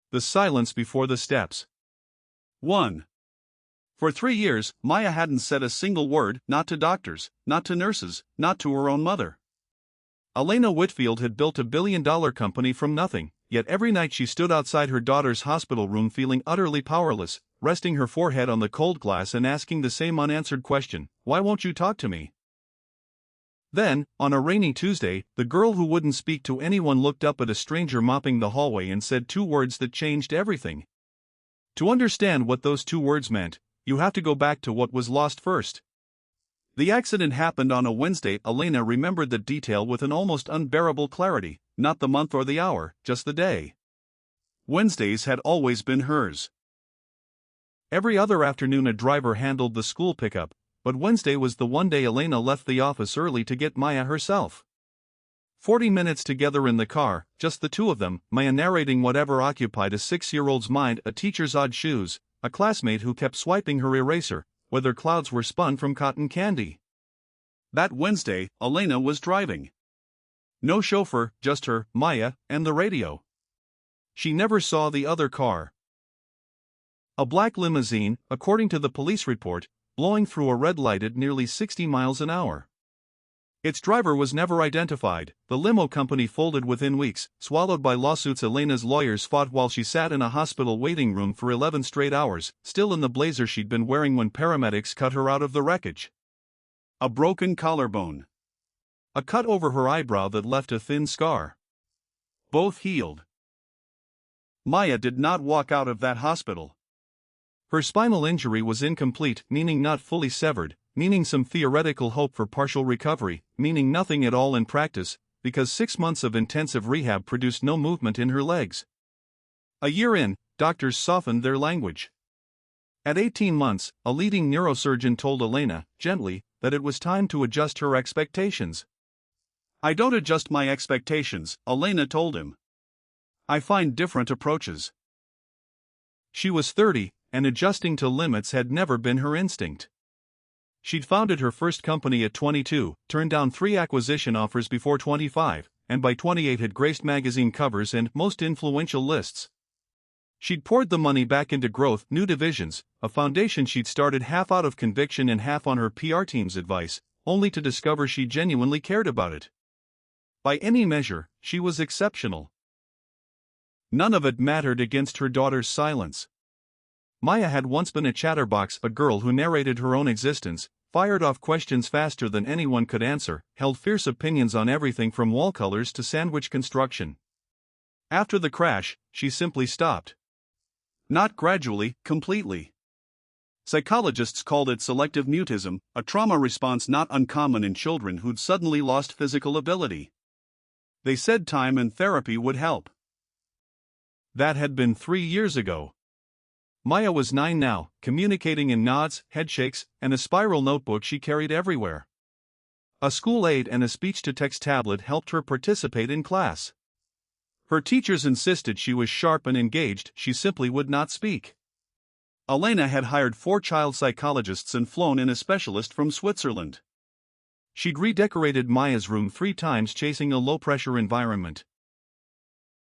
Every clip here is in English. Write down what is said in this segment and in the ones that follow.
The silence before the steps. 1. For 3 years, Maya hadn't said a single word, not to doctors, not to nurses, not to her own mother. Elena Whitfield had built a billion-dollar company from nothing, yet every night she stood outside her daughter's hospital room feeling utterly powerless, resting her forehead on the cold glass and asking the same unanswered question, "Why won't you talk to me?" Then, on a rainy Tuesday, the girl who wouldn't speak to anyone looked up at a stranger mopping the hallway and said 2 words that changed everything. To understand what those 2 words meant, you have to go back to what was lost first. The accident happened on a Wednesday. Elena remembered the detail with an almost unbearable clarity, not the month or the hour, just the day. Wednesdays had always been hers. Every other afternoon a driver handled the school pickup, but Wednesday was the one day Elena left the office early to get Maya herself. 40 minutes together in the car, just the 2 of them, Maya narrating whatever occupied a 6-year-old's mind: a teacher's odd shoes, a classmate who kept swiping her eraser, whether clouds were spun from cotton candy. That Wednesday, Elena was driving. No chauffeur, just her, Maya, and the radio. She never saw the other car. A black limousine, according to the police report, blowing through a red light at nearly 60 miles an hour. Its driver was never identified. The limo company folded within weeks, swallowed by lawsuits. Elena's lawyers fought while she sat in a hospital waiting room for 11 straight hours, still in the blazer she'd been wearing when paramedics cut her out of the wreckage. A broken collarbone. A cut over her eyebrow that left a thin scar. Both healed. Maya did not walk out of that hospital. Her spinal injury was incomplete, meaning not fully severed, meaning some theoretical hope for partial recovery, meaning nothing at all in practice, because 6 months of intensive rehab produced no movement in her legs. A year in, doctors softened their language. At 18 months, a leading neurosurgeon told Elena, gently, that it was time to adjust her expectations. "I don't adjust my expectations," Elena told him. "I find different approaches." She was 30, and adjusting to limits had never been her instinct. She'd founded her first company at 22, turned down 3 acquisition offers before 25, and by 28 had graced magazine covers and most influential lists. She'd poured the money back into growth, new divisions, a foundation she'd started half out of conviction and half on her PR team's advice, only to discover she genuinely cared about it. By any measure, she was exceptional. None of it mattered against her daughter's silence. Maya had once been a chatterbox, a girl who narrated her own existence, fired off questions faster than anyone could answer, held fierce opinions on everything from wall colors to sandwich construction. After the crash, she simply stopped. Not gradually, completely. Psychologists called it selective mutism, a trauma response not uncommon in children who'd suddenly lost physical ability. They said time and therapy would help. That had been 3 years ago. Maya was 9 now, communicating in nods, headshakes, and a spiral notebook she carried everywhere. A school aid and a speech-to-text tablet helped her participate in class. Her teachers insisted she was sharp and engaged, she simply would not speak. Elena had hired 4 child psychologists and flown in a specialist from Switzerland. She'd redecorated Maya's room 3 times, chasing a low-pressure environment.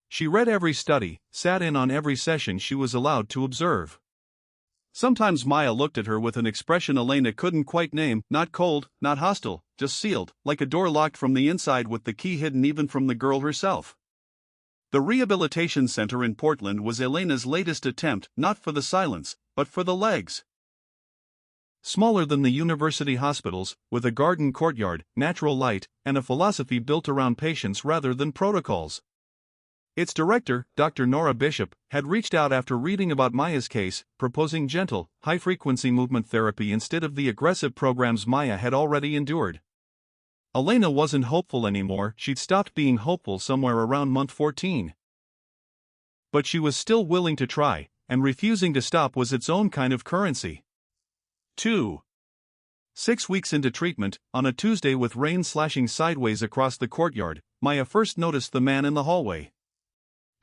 She read every study, sat in on every session she was allowed to observe. Sometimes Maya looked at her with an expression Elena couldn't quite name, not cold, not hostile, just sealed, like a door locked from the inside with the key hidden even from the girl herself. The Rehabilitation Center in Portland was Elena's latest attempt, not for the silence, but for the legs. Smaller than the university hospitals, with a garden courtyard, natural light, and a philosophy built around patients rather than protocols. Its director, Dr. Nora Bishop, had reached out after reading about Maya's case, proposing gentle, high-frequency movement therapy instead of the aggressive programs Maya had already endured. Elena wasn't hopeful anymore, she'd stopped being hopeful somewhere around month 14. But she was still willing to try, and refusing to stop was its own kind of currency. 2. 6 weeks into treatment, on a Tuesday with rain slashing sideways across the courtyard, Maya first noticed the man in the hallway.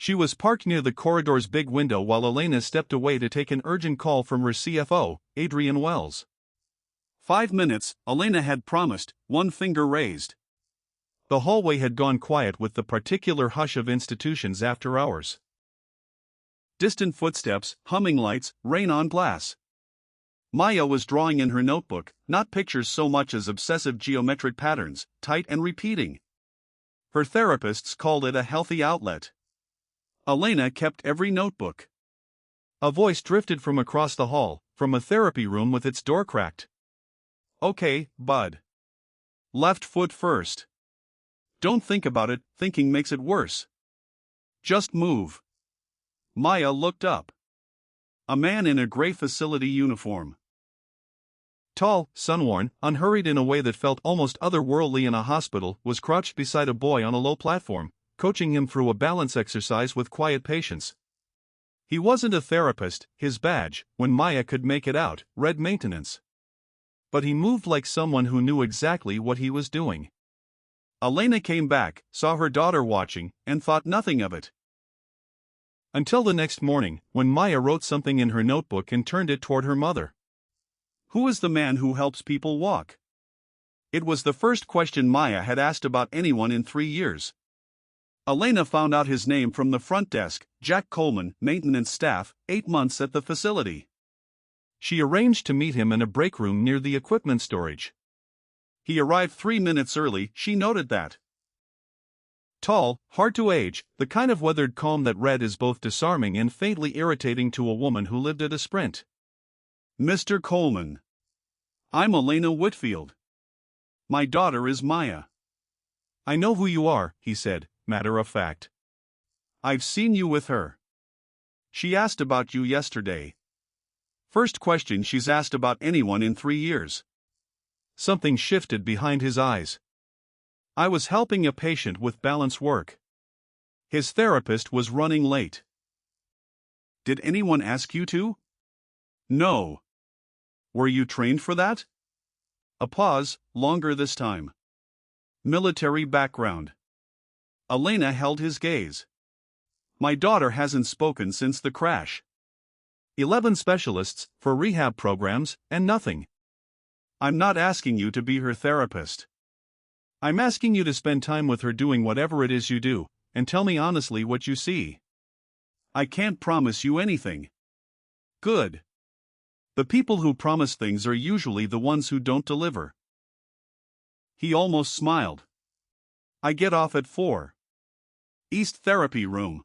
She was parked near the corridor's big window while Elena stepped away to take an urgent call from her CFO, Adrian Wells. 5 minutes, Elena had promised, one finger raised. The hallway had gone quiet with the particular hush of institutions after hours. Distant footsteps, humming lights, rain on glass. Maya was drawing in her notebook, not pictures so much as obsessive geometric patterns, tight and repeating. Her therapists called it a healthy outlet. Elena kept every notebook. A voice drifted from across the hall, from a therapy room with its door cracked. "Okay, bud. Left foot first. Don't think about it, thinking makes it worse. Just move." Maya looked up. A man in a gray facility uniform. Tall, sun-worn, unhurried in a way that felt almost otherworldly in a hospital, was crouched beside a boy on a low platform, coaching him through a balance exercise with quiet patience. He wasn't a therapist, his badge, when Maya could make it out, read maintenance. But he moved like someone who knew exactly what he was doing. Elena came back, saw her daughter watching, and thought nothing of it. Until the next morning, when Maya wrote something in her notebook and turned it toward her mother. "Who is the man who helps people walk?" It was the first question Maya had asked about anyone in 3 years. Elena found out his name from the front desk, Jack Coleman, maintenance staff, 8 months at the facility. She arranged to meet him in a break room near the equipment storage. He arrived 3 minutes early, she noted that. Tall, hard to age, the kind of weathered calm that read is both disarming and faintly irritating to a woman who lived at a sprint. "Mr. Coleman. I'm Elena Whitfield. My daughter is Maya." "I know who you are," he said, matter of fact. "I've seen you with her. She asked about you yesterday. First question she's asked about anyone in 3 years." Something shifted behind his eyes. "I was helping a patient with balance work. His therapist was running late." "Did anyone ask you to?" "No." "Were you trained for that?" A pause, longer this time. "Military background." Elena held his gaze. "My daughter hasn't spoken since the crash. 11 specialists, for rehab programs, and nothing." "I'm not asking you to be her therapist. I'm asking you to spend time with her doing whatever it is you do, and tell me honestly what you see." "I can't promise you anything." "Good. The people who promise things are usually the ones who don't deliver." He almost smiled. "I get off at 4. East Therapy Room.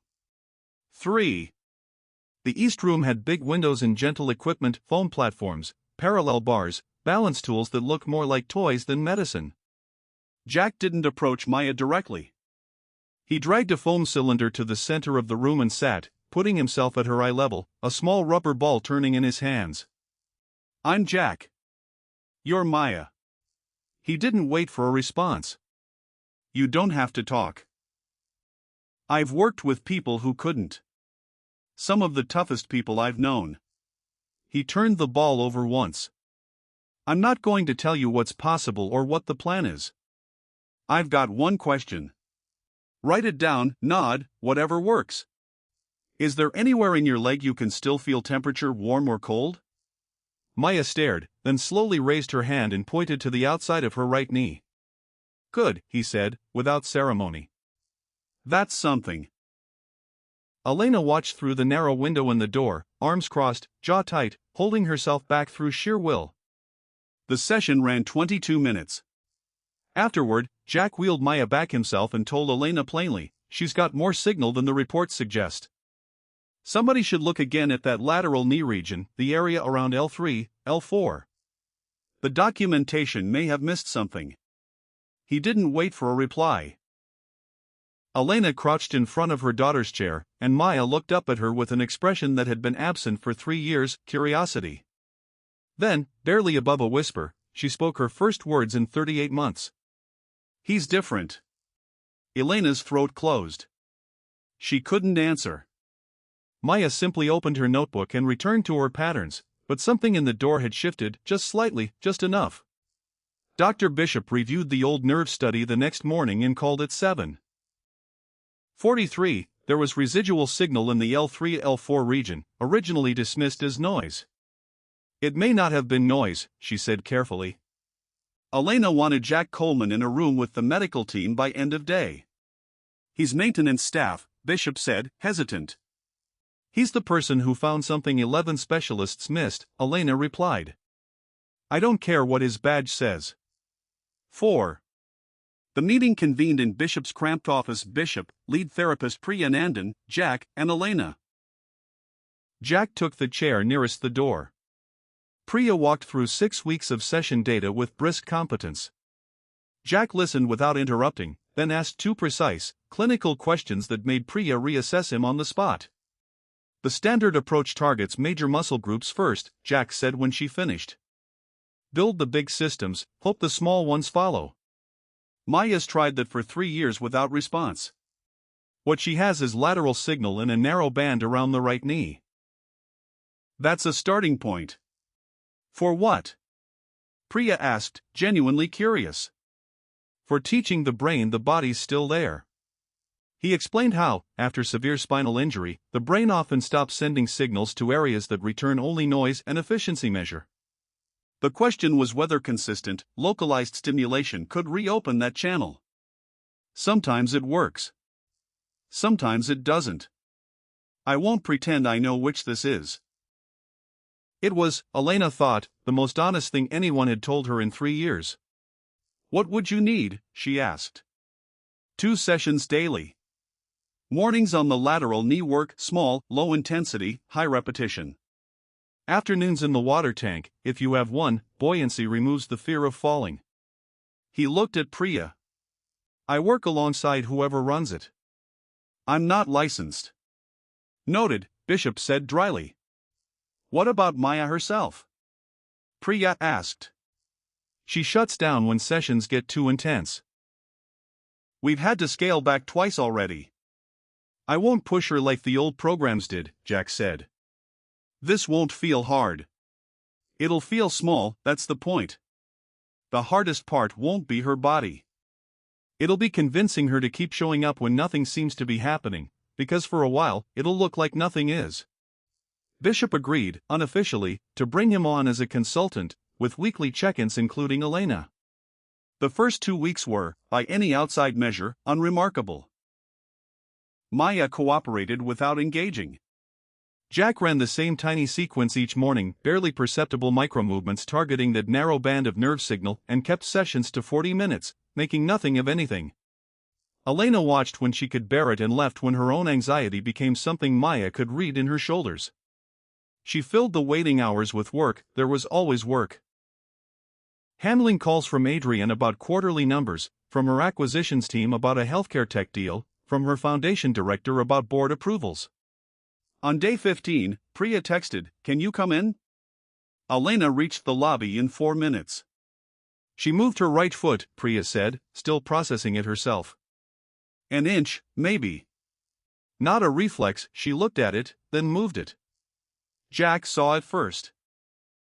3. The East Room had big windows and gentle equipment, foam platforms, parallel bars, balance tools that look more like toys than medicine. Jack didn't approach Maya directly. He dragged a foam cylinder to the center of the room and sat, putting himself at her eye level, a small rubber ball turning in his hands. "I'm Jack. You're Maya." He didn't wait for a response. "You don't have to talk. I've worked with people who couldn't. Some of the toughest people I've known." He turned the ball over once. "I'm not going to tell you what's possible or what the plan is. I've got one question. Write it down, nod, whatever works. Is there anywhere in your leg you can still feel temperature, warm or cold?" Maya stared, then slowly raised her hand and pointed to the outside of her right knee. "Good," he said, without ceremony. "That's something." Elena watched through the narrow window in the door, arms crossed, jaw tight, holding herself back through sheer will. The session ran 22 minutes. Afterward, Jack wheeled Maya back himself and told Elena plainly, "She's got more signal than the reports suggest. Somebody should look again at that lateral knee region, the area around L3, L4. The documentation may have missed something." He didn't wait for a reply. Elena crouched in front of her daughter's chair, and Maya looked up at her with an expression that had been absent for 3 years, curiosity. Then, barely above a whisper, she spoke her first words in 38 months. "He's different." Elena's throat closed. She couldn't answer. Maya simply opened her notebook and returned to her patterns, but something in the door had shifted, just slightly, just enough. Dr. Bishop reviewed the old nerve study the next morning and called it 7:43. There was residual signal in the L3-L4 region, originally dismissed as noise. "It may not have been noise," she said carefully. Elena wanted Jack Coleman in a room with the medical team by end of day. "He's maintenance staff," Bishop said, hesitant. He's the person who found something 11 specialists missed, Elena replied. I don't care what his badge says. 4. The meeting convened in Bishop's cramped office. Bishop, lead therapist Priya Nandan, Jack, and Elena. Jack took the chair nearest the door. Priya walked through 6 weeks of session data with brisk competence. Jack listened without interrupting, then asked 2 precise, clinical questions that made Priya reassess him on the spot. The standard approach targets major muscle groups first, Jack said when she finished. Build the big systems, hope the small ones follow. Maya's tried that for 3 years without response. What she has is lateral signal in a narrow band around the right knee. That's a starting point. For what? Priya asked, genuinely curious. For teaching the brain the body's still there. He explained how, after severe spinal injury, the brain often stops sending signals to areas that return only noise and efficiency measure. The question was whether consistent, localized stimulation could reopen that channel. Sometimes it works. Sometimes it doesn't. I won't pretend I know which this is. It was, Elena thought, the most honest thing anyone had told her in 3 years. What would you need? She asked. 2 sessions daily. Mornings on the lateral knee work, small, low intensity, high repetition. Afternoons in the water tank, if you have one, buoyancy removes the fear of falling. He looked at Priya. I work alongside whoever runs it. I'm not licensed. Noted, Bishop said dryly. What about Maya herself? Priya asked. She shuts down when sessions get too intense. We've had to scale back twice already. I won't push her like the old programs did, Jack said. This won't feel hard. It'll feel small, that's the point. The hardest part won't be her body. It'll be convincing her to keep showing up when nothing seems to be happening, because for a while, it'll look like nothing is. Bishop agreed, unofficially, to bring him on as a consultant, with weekly check-ins including Elena. The first 2 weeks were, by any outside measure, unremarkable. Maya cooperated without engaging. Jack ran the same tiny sequence each morning, barely perceptible micromovements targeting that narrow band of nerve signal, and kept sessions to 40 minutes, making nothing of anything. Elena watched when she could bear it and left when her own anxiety became something Maya could read in her shoulders. She filled the waiting hours with work, there was always work. Handling calls from Adrian about quarterly numbers, from her acquisitions team about a healthcare tech deal, from her foundation director about board approvals. On day 15, Priya texted, "Can you come in?" Elena reached the lobby in 4 minutes. She moved her right foot, Priya said, still processing it herself. An inch, maybe. Not a reflex, she looked at it, then moved it. Jack saw it first.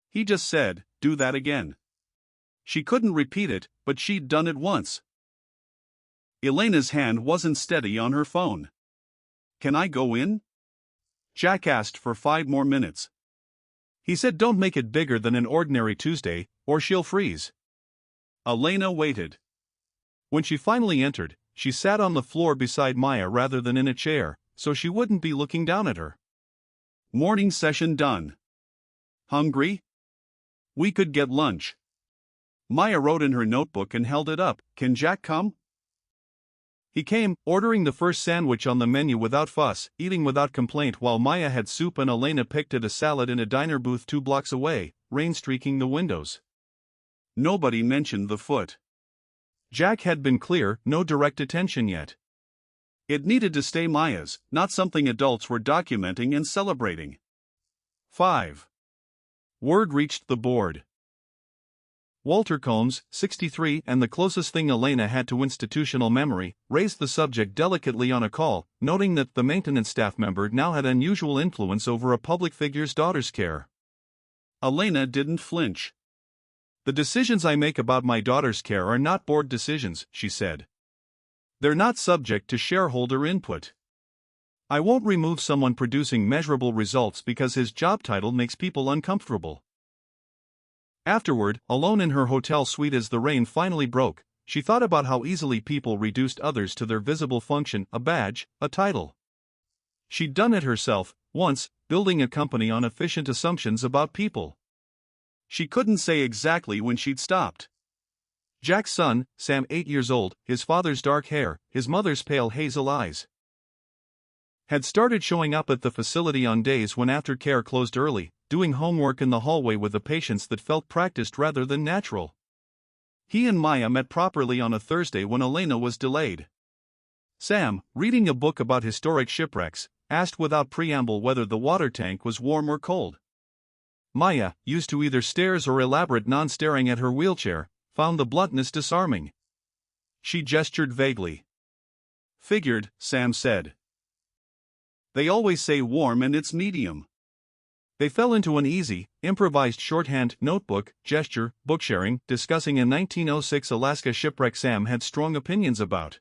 He just said, "Do that again." She couldn't repeat it, but she'd done it once. Elena's hand wasn't steady on her phone. "Can I go in?" Jack asked for 5 more minutes. He said don't make it bigger than an ordinary Tuesday, or she'll freeze. Elena waited. When she finally entered, she sat on the floor beside Maya rather than in a chair, so she wouldn't be looking down at her. Morning session done. Hungry? We could get lunch. Maya wrote in her notebook and held it up. Can Jack come? He came, ordering the first sandwich on the menu without fuss, eating without complaint while Maya had soup and Elena picked at a salad in a diner booth 2 blocks away, rain streaking the windows. Nobody mentioned the foot. Jack had been clear, no direct attention yet. It needed to stay Maya's, not something adults were documenting and celebrating. 5. Word reached the board. Walter Combs, 63, and the closest thing Elena had to institutional memory, raised the subject delicately on a call, noting that the maintenance staff member now had unusual influence over a public figure's daughter's care. Elena didn't flinch. The decisions I make about my daughter's care are not board decisions, she said. They're not subject to shareholder input. I won't remove someone producing measurable results because his job title makes people uncomfortable. Afterward, alone in her hotel suite as the rain finally broke, she thought about how easily people reduced others to their visible function, a badge, a title. She'd done it herself, once, building a company on efficient assumptions about people. She couldn't say exactly when she'd stopped. Jack's son, Sam, 8 years old, his father's dark hair, his mother's pale hazel eyes, had started showing up at the facility on days when aftercare closed early, doing homework in the hallway with a patience that felt practiced rather than natural. He and Maya met properly on a Thursday when Elena was delayed. Sam, reading a book about historic shipwrecks, asked without preamble whether the water tank was warm or cold. Maya, used to either stares or elaborate non-staring at her wheelchair, found the bluntness disarming. She gestured vaguely. "Figured," Sam said. "They always say warm and it's medium." They fell into an easy, improvised shorthand notebook gesture, book sharing, discussing a 1906 Alaska shipwreck Sam had strong opinions about.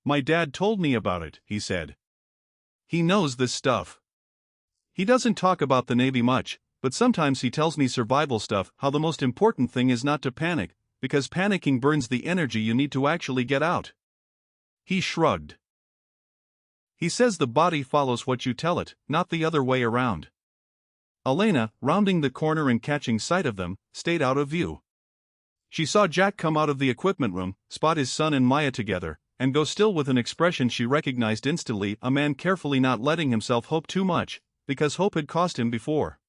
"My dad told me about it," he said. "He knows this stuff. He doesn't talk about the Navy much, but sometimes he tells me survival stuff, how the most important thing is not to panic, because panicking burns the energy you need to actually get out." He shrugged. "He says the body follows what you tell it, not the other way around." Elena, rounding the corner and catching sight of them, stayed out of view. She saw Jack come out of the equipment room, spot his son and Maya together, and go still with an expression she recognized instantly, a man carefully not letting himself hope too much, because hope had cost him before.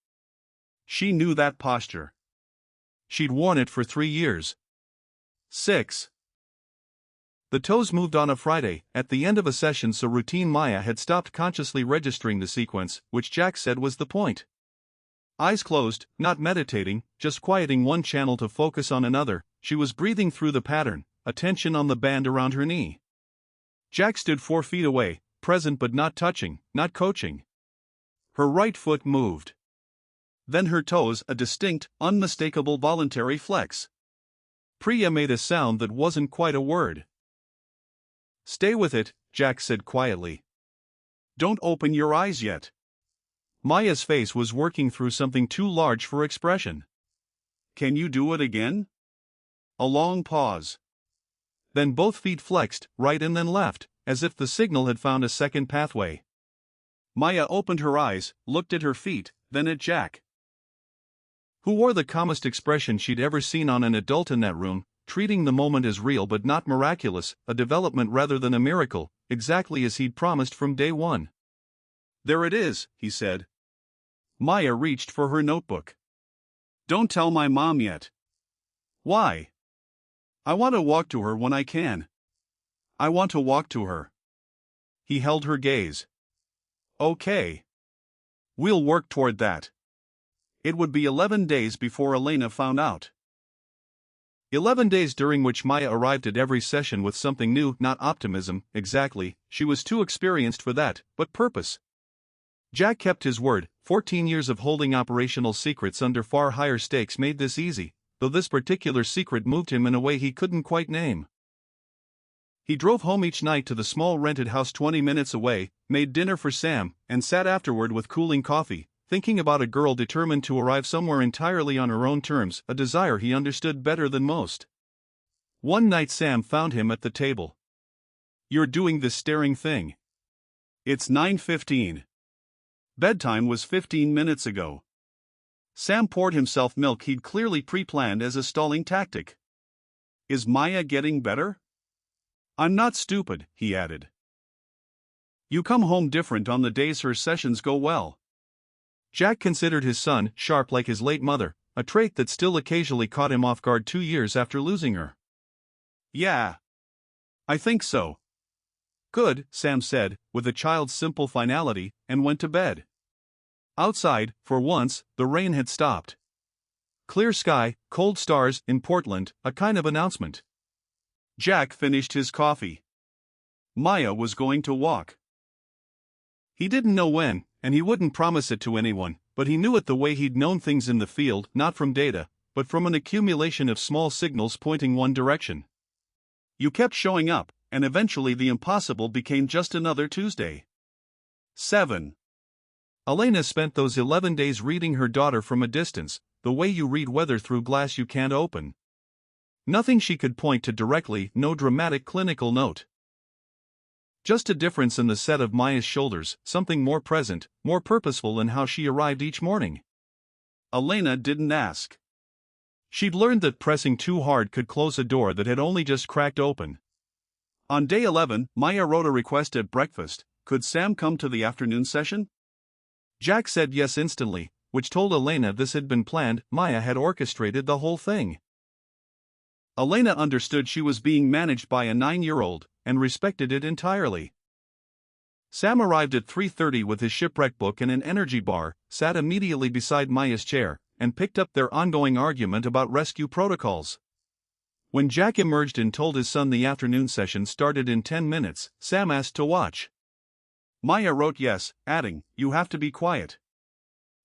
She knew that posture. She'd worn it for 3 years. 6. The toes moved on a Friday, at the end of a session so routine Maya had stopped consciously registering the sequence, which Jack said was the point. Eyes closed, not meditating, just quieting one channel to focus on another, she was breathing through the pattern, attention on the band around her knee. Jack stood 4 feet away, present but not touching, not coaching. Her right foot moved. Then her toes, a distinct, unmistakable voluntary flex. Priya made a sound that wasn't quite a word. "Stay with it," Jack said quietly. "Don't open your eyes yet." Maya's face was working through something too large for expression. "Can you do it again?" A long pause. Then both feet flexed, right and then left, as if the signal had found a second pathway. Maya opened her eyes, looked at her feet, then at Jack, who wore the calmest expression she'd ever seen on an adult in that room, treating the moment as real but not miraculous, a development rather than a miracle, exactly as he'd promised from day one. "There it is," he said. Maya reached for her notebook. "Don't tell my mom yet." "Why?" "I want to walk to her when I can. I want to walk to her." He held her gaze. "Okay. We'll work toward that." It would be 11 days before Elena found out. 11 days during which Maya arrived at every session with something new, not optimism, exactly, she was too experienced for that, but purpose. Jack kept his word. 14 years of holding operational secrets under far higher stakes made this easy, though this particular secret moved him in a way he couldn't quite name. He drove home each night to the small rented house 20 minutes away, made dinner for Sam, and sat afterward with cooling coffee, thinking about a girl determined to arrive somewhere entirely on her own terms, a desire he understood better than most. One night Sam found him at the table. "You're doing this staring thing. It's 9:15. Bedtime was 15 minutes ago." Sam poured himself milk he'd clearly pre-planned as a stalling tactic. "Is Maya getting better?" "I'm not stupid," he added. "You come home different on the days her sessions go well." Jack considered his son sharp like his late mother, a trait that still occasionally caught him off guard 2 years after losing her. "Yeah. I think so." "Good," Sam said, with a child's simple finality, and went to bed. Outside, for once, the rain had stopped. Clear sky, cold stars in Portland, a kind of announcement. Jack finished his coffee. Maya was going to walk. He didn't know when, and he wouldn't promise it to anyone, but he knew it the way he'd known things in the field, not from data, but from an accumulation of small signals pointing one direction. You kept showing up, and eventually the impossible became just another Tuesday. 7. Elena spent those 11 days reading her daughter from a distance, the way you read weather through glass you can't open. Nothing she could point to directly, no dramatic clinical note. Just a difference in the set of Maya's shoulders, something more present, more purposeful in how she arrived each morning. Elena didn't ask. She'd learned that pressing too hard could close a door that had only just cracked open. On day 11, Maya wrote a request at breakfast. Could Sam come to the afternoon session? Jack said yes instantly, which told Elena this had been planned. Maya had orchestrated the whole thing. Elena understood she was being managed by a 9-year-old, and respected it entirely. Sam arrived at 3:30 with his shipwreck book and an energy bar, sat immediately beside Maya's chair, and picked up their ongoing argument about rescue protocols. When Jack emerged and told his son the afternoon session started in 10 minutes, Sam asked to watch. Maya wrote yes, adding, "You have to be quiet."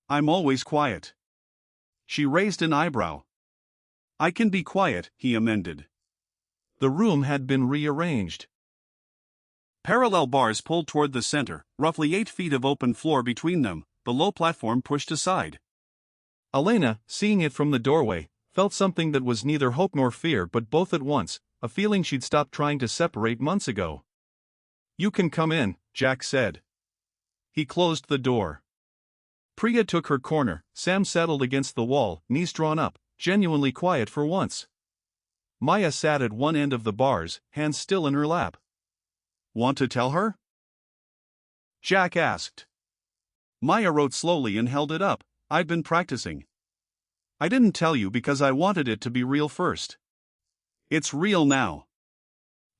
"I'm always quiet." She raised an eyebrow. "I can be quiet," he amended. The room had been rearranged. Parallel bars pulled toward the center, roughly 8 feet of open floor between them, the low platform pushed aside. Elena, seeing it from the doorway, felt something that was neither hope nor fear but both at once, a feeling she'd stopped trying to separate months ago. "You can come in," Jack said. He closed the door. Priya took her corner. Sam settled against the wall, knees drawn up, genuinely quiet for once. Maya sat at one end of the bars, hands still in her lap. "Want to tell her?" Jack asked. Maya wrote slowly and held it up. "I've been practicing. I didn't tell you because I wanted it to be real first. It's real now.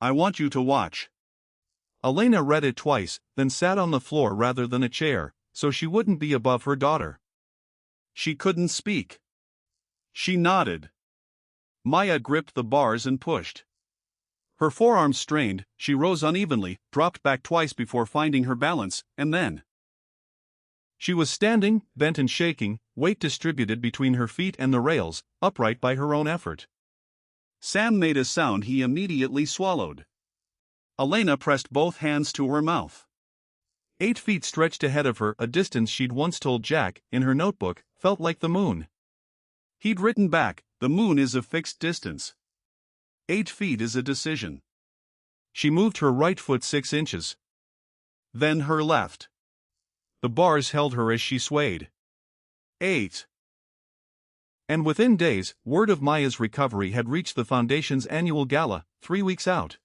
I want you to watch." Elena read it twice, then sat on the floor rather than a chair, so she wouldn't be above her daughter. She couldn't speak. She nodded. Maya gripped the bars and pushed. Her forearms strained, she rose unevenly, dropped back twice before finding her balance, and then. She was standing, bent and shaking, weight distributed between her feet and the rails, upright by her own effort. Sam made a sound he immediately swallowed. Elena pressed both hands to her mouth. 8 feet stretched ahead of her, a distance she'd once told Jack, in her notebook, felt like the moon. He'd written back, "The moon is a fixed distance. 8 feet is a decision." She moved her right foot 6 inches. Then her left. The bars held her as she swayed. 8. And within days, word of Maya's recovery had reached the Foundation's annual gala, 3 weeks out.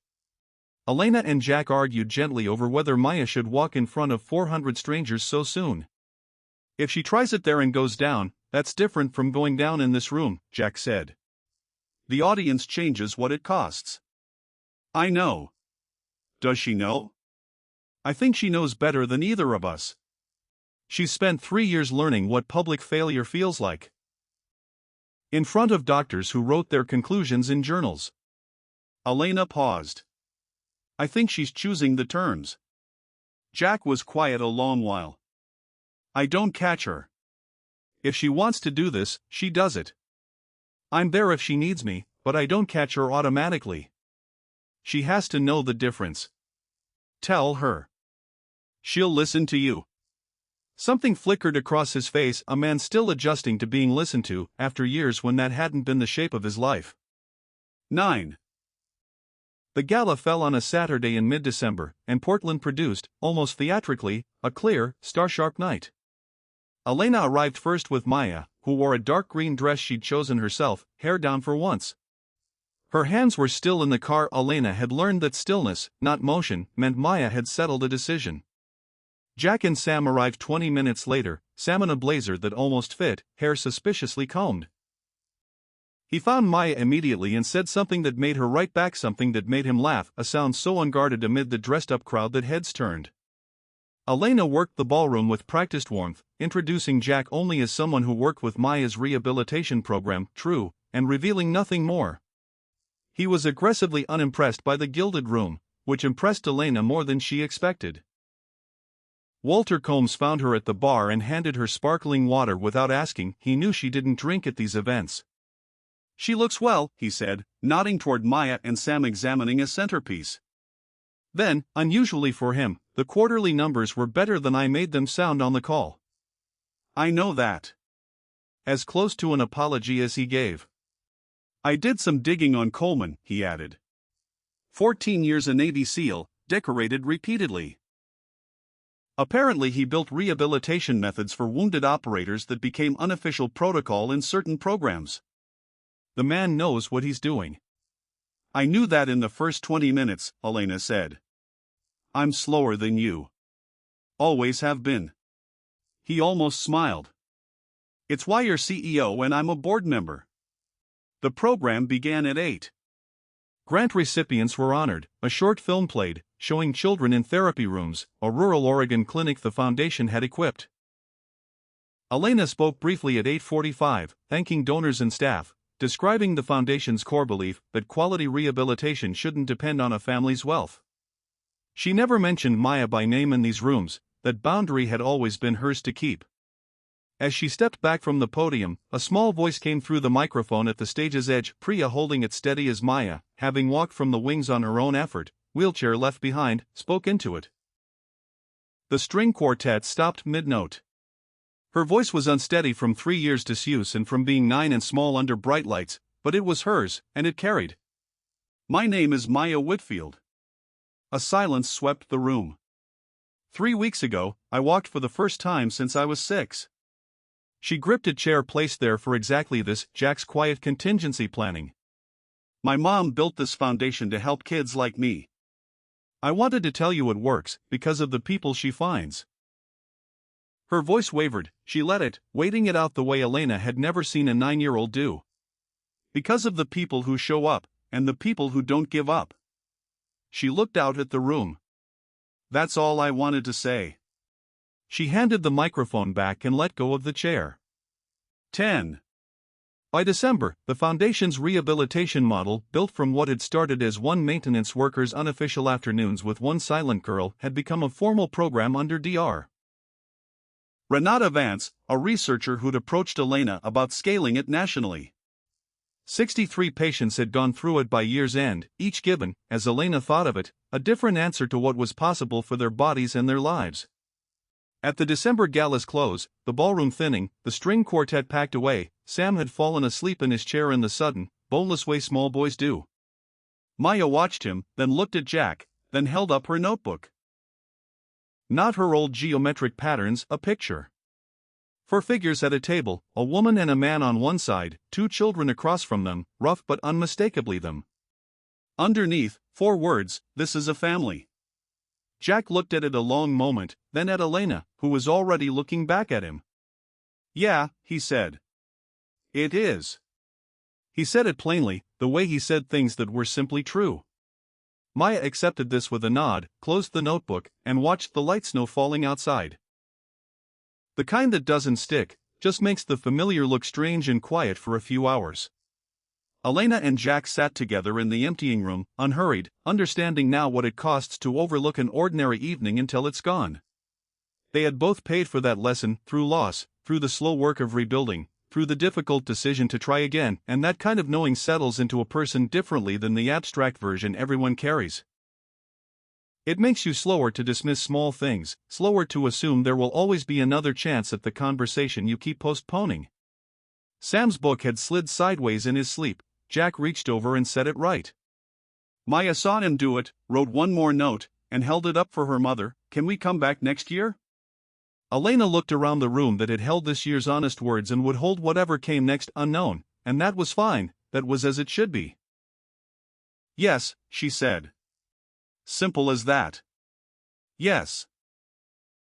Elena and Jack argued gently over whether Maya should walk in front of 400 strangers so soon. "If she tries it there and goes down, that's different from going down in this room," Jack said. "The audience changes what it costs." "I know." "Does she know?" "I think she knows better than either of us. She's spent 3 years learning what public failure feels like. In front of doctors who wrote their conclusions in journals." Elena paused. "I think she's choosing the terms." Jack was quiet a long while. "I don't catch her. If she wants to do this, she does it. I'm there if she needs me, but I don't catch her automatically. She has to know the difference." "Tell her." "She'll listen to you." Something flickered across his face, a man still adjusting to being listened to, after years when that hadn't been the shape of his life. 9. The gala fell on a Saturday in mid-December, and Portland produced, almost theatrically, a clear, star-sharp night. Elena arrived first with Maya, who wore a dark green dress she'd chosen herself, hair down for once. Her hands were still in the car. Elena had learned that stillness, not motion, meant Maya had settled a decision. Jack and Sam arrived 20 minutes later, Sam in a blazer that almost fit, hair suspiciously combed. He found Maya immediately and said something that made her write back, something that made him laugh, a sound so unguarded amid the dressed-up crowd that heads turned. Elena worked the ballroom with practiced warmth, introducing Jack only as someone who worked with Maya's rehabilitation program, true, and revealing nothing more. He was aggressively unimpressed by the gilded room, which impressed Elena more than she expected. Walter Combs found her at the bar and handed her sparkling water without asking. He knew she didn't drink at these events. "She looks well," he said, nodding toward Maya and Sam examining a centerpiece. Then, unusually for him, the quarterly numbers were better than I made them sound on the call. "I know that." As close to an apology as he gave. "I did some digging on Coleman," he added. 14 years a Navy SEAL, decorated repeatedly. Apparently, he built rehabilitation methods for wounded operators that became unofficial protocol in certain programs. The man knows what he's doing. I knew that in the first 20 minutes, Elena said. I'm slower than you. Always have been. He almost smiled. It's why you're CEO and I'm a board member. The program began at 8. Grant recipients were honored, a short film played, showing children in therapy rooms, a rural Oregon clinic the foundation had equipped. Elena spoke briefly at 8:45, thanking donors and staff, describing the foundation's core belief that quality rehabilitation shouldn't depend on a family's wealth. She never mentioned Maya by name in these rooms, that boundary had always been hers to keep. As she stepped back from the podium, a small voice came through the microphone at the stage's edge, Priya holding it steady as Maya, having walked from the wings on her own effort, wheelchair left behind, spoke into it. The string quartet stopped mid-note. Her voice was unsteady from 3 years' disuse and from being 9 and small under bright lights, but it was hers, and it carried. My name is Maya Whitfield. A silence swept the room. 3 weeks ago, I walked for the first time since I was 6. She gripped a chair placed there for exactly this, Jack's quiet contingency planning. My mom built this foundation to help kids like me. I wanted to tell you it works, because of the people she finds. Her voice wavered, she let it, waiting it out the way Elena had never seen a 9-year-old do. Because of the people who show up, and the people who don't give up. She looked out at the room. That's all I wanted to say. She handed the microphone back and let go of the chair. 10. By December, the foundation's rehabilitation model, built from what had started as one maintenance worker's unofficial afternoons with one silent girl, had become a formal program under Dr. Renata Vance, a researcher who'd approached Elena about scaling it nationally. 63 patients had gone through it by year's end, each given, as Elena thought of it, a different answer to what was possible for their bodies and their lives. At the December gala's close, the ballroom thinning, the string quartet packed away, Sam had fallen asleep in his chair in the sudden, boneless way small boys do. Maya watched him, then looked at Jack, then held up her notebook. Not her old geometric patterns, a picture. 4 figures at a table, a woman and a man on one side, 2 children across from them, rough but unmistakably them. Underneath, 4 words, this is a family. Jack looked at it a long moment, then at Elena, who was already looking back at him. Yeah, he said. It is. He said it plainly, the way he said things that were simply true. Maya accepted this with a nod, closed the notebook, and watched the light snow falling outside. The kind that doesn't stick, just makes the familiar look strange and quiet for a few hours. Elena and Jack sat together in the emptying room, unhurried, understanding now what it costs to overlook an ordinary evening until it's gone. They had both paid for that lesson, through loss, through the slow work of rebuilding, through the difficult decision to try again, and that kind of knowing settles into a person differently than the abstract version everyone carries. It makes you slower to dismiss small things, slower to assume there will always be another chance at the conversation you keep postponing. Sam's book had slid sideways in his sleep. Jack reached over and set it right. Maya saw him do it, wrote one more note, and held it up for her mother. Can we come back next year? Elena looked around the room that had held this year's honest words and would hold whatever came next unknown, and that was fine, that was as it should be. Yes, she said. Simple as that. Yes.